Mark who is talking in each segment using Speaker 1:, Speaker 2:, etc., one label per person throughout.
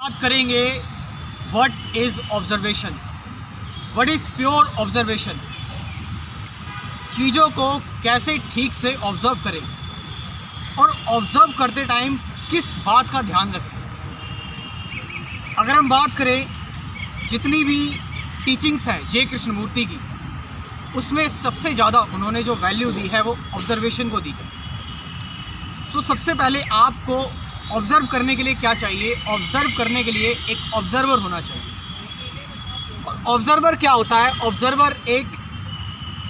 Speaker 1: बात करेंगे what is observation, what is pure observation. चीज़ों को कैसे ठीक से ऑब्ज़र्व करें और ऑब्ज़र्व करते टाइम किस बात का ध्यान रखें। अगर हम बात करें जितनी भी टीचिंग्स हैं जे कृष्णमूर्ति की, उसमें सबसे ज़्यादा उन्होंने जो वैल्यू दी है वो ऑब्ज़र्वेशन को दी है। तो सबसे पहले आपको ऑब्ज़र्व करने के लिए क्या चाहिए? ऑब्ज़र्व करने के लिए एक ऑब्ज़र्वर होना चाहिए। और ऑब्ज़र्वर क्या होता है? ऑब्ज़र्वर एक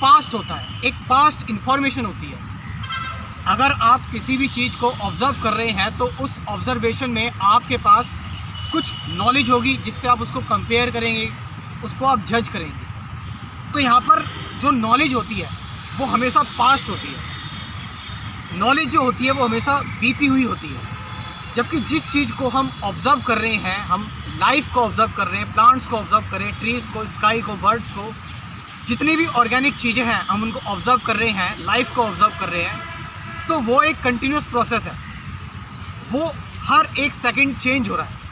Speaker 1: पास्ट होता है, एक पास्ट इन्फॉर्मेशन होती है। अगर आप किसी भी चीज़ को ऑब्ज़र्व कर रहे हैं तो उस ऑब्ज़र्वेशन में आपके पास कुछ नॉलेज होगी जिससे आप उसको कंपेयर करेंगे, उसको आप जज करेंगे। तो यहाँ पर जो नॉलेज होती है वो हमेशा पास्ट होती है, नॉलेज जो होती है वो हमेशा बीती हुई होती है। जबकि जिस चीज़ को हम ऑब्ज़र्व कर रहे हैं, हम लाइफ को ऑब्ज़र्व कर रहे हैं, प्लांट्स को ऑब्ज़र्व कर रहे हैं, ट्रीज़ को, स्काई को, बर्ड्स को, जितनी भी ऑर्गेनिक चीज़ें हैं हम उनको ऑब्ज़र्व कर रहे हैं, लाइफ को ऑब्ज़र्व कर रहे हैं। तो वो एक कंटिन्यूस प्रोसेस है, वो हर एक सेकंड चेंज हो रहा है।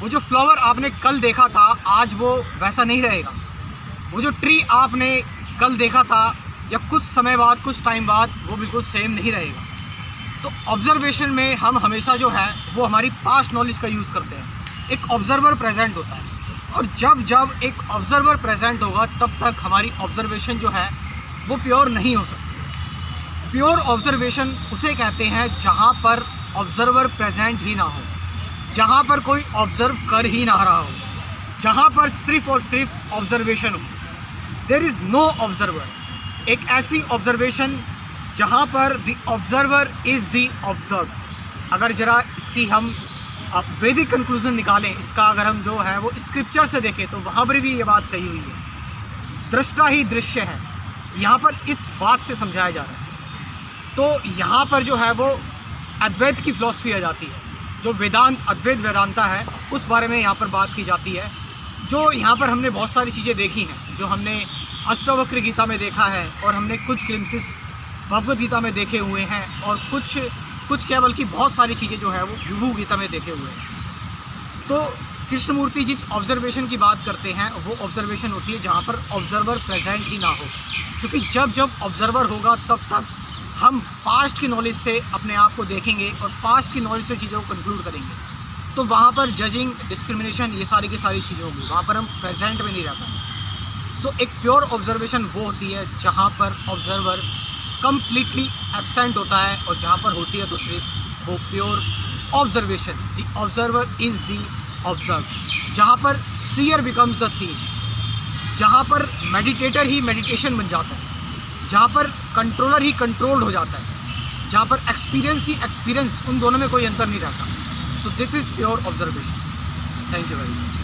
Speaker 1: वो जो फ्लावर आपने कल देखा था आज वो वैसा नहीं रहेगा। वो जो ट्री आपने कल देखा था या कुछ समय बाद, कुछ टाइम बाद वो बिल्कुल सेम नहीं रहेगा। तो ऑब्ज़र्वेशन में हम हमेशा जो है वो हमारी पास्ट नॉलेज का यूज़ करते हैं। एक ऑब्ज़र्वर प्रेजेंट होता है और जब जब एक ऑब्ज़र्वर प्रेजेंट होगा तब तक हमारी ऑब्ज़र्वेशन जो है वो प्योर नहीं हो सकती। प्योर ऑब्ज़र्वेशन उसे कहते हैं जहाँ पर ऑब्ज़र्वर प्रेजेंट ही ना हो, जहाँ पर कोई ऑब्ज़र्व कर ही ना रहा हो, जहाँ पर सिर्फ़ और सिर्फ ऑब्ज़र्वेशन हो। There is no observer. एक ऐसी ऑब्ज़र्वेशन जहाँ पर the observer is the observe. अगर ज़रा इसकी हम वैदिक कंक्लूज़न निकालें, इसका अगर हम जो है वो स्क्रिप्चर से देखें तो वहाँ पर भी ये बात कही हुई है, दृष्टा ही दृश्य है। यहाँ पर इस बात से समझाया जा रहा है। तो यहाँ पर जो है वो अद्वैत की फ़िलॉसफी आ जाती है, जो वेदांत, अद्वैत वेदांता है, उस बारे में यहाँ पर बात की जाती है। जो यहाँ पर हमने बहुत सारी चीज़ें देखी हैं, जो हमने अष्टावक्र गीता में देखा है और हमने कुछ ग्लिम्सिस भगवद गीता में देखे हुए हैं और कुछ क्या बल्कि बहुत सारी चीज़ें जो है वो विभू गीता में देखे हुए हैं। तो कृष्णमूर्ति जिस ऑब्ज़र्वेशन की बात करते हैं वो ऑब्ज़र्वेशन होती है जहाँ पर ऑब्ज़र्वर प्रेजेंट ही ना हो। क्योंकि जब जब ऑब्ज़र्वर होगा तब तक हम पास्ट की नॉलेज से अपने आप को देखेंगे और पास्ट की नॉलेज से चीज़ों को कंक्लूड करेंगे। तो वहाँ पर जजिंग, डिस्क्रिमिनेशन, ये सारी की सारी चीज़ें होंगी, वहाँ पर हम प्रेजेंट में नहीं रहता। सो एक प्योर ऑब्ज़र्वेशन वो होती है जहाँ पर ऑब्ज़र्वर कम्प्लीटली एब्सेंट होता है और जहाँ पर होती है तो सिर्फ वो pure observation. The observer is the observe. जहाँ पर सीयर बिकम्स द सीन, जहाँ पर मेडिटेटर ही मेडिटेशन बन जाता है, जहाँ पर कंट्रोलर ही कंट्रोल्ड हो जाता है, जहाँ पर एक्सपीरियंस ही एक्सपीरियंस, उन दोनों में कोई अंतर नहीं रहता। So this is pure observation. Thank you very much.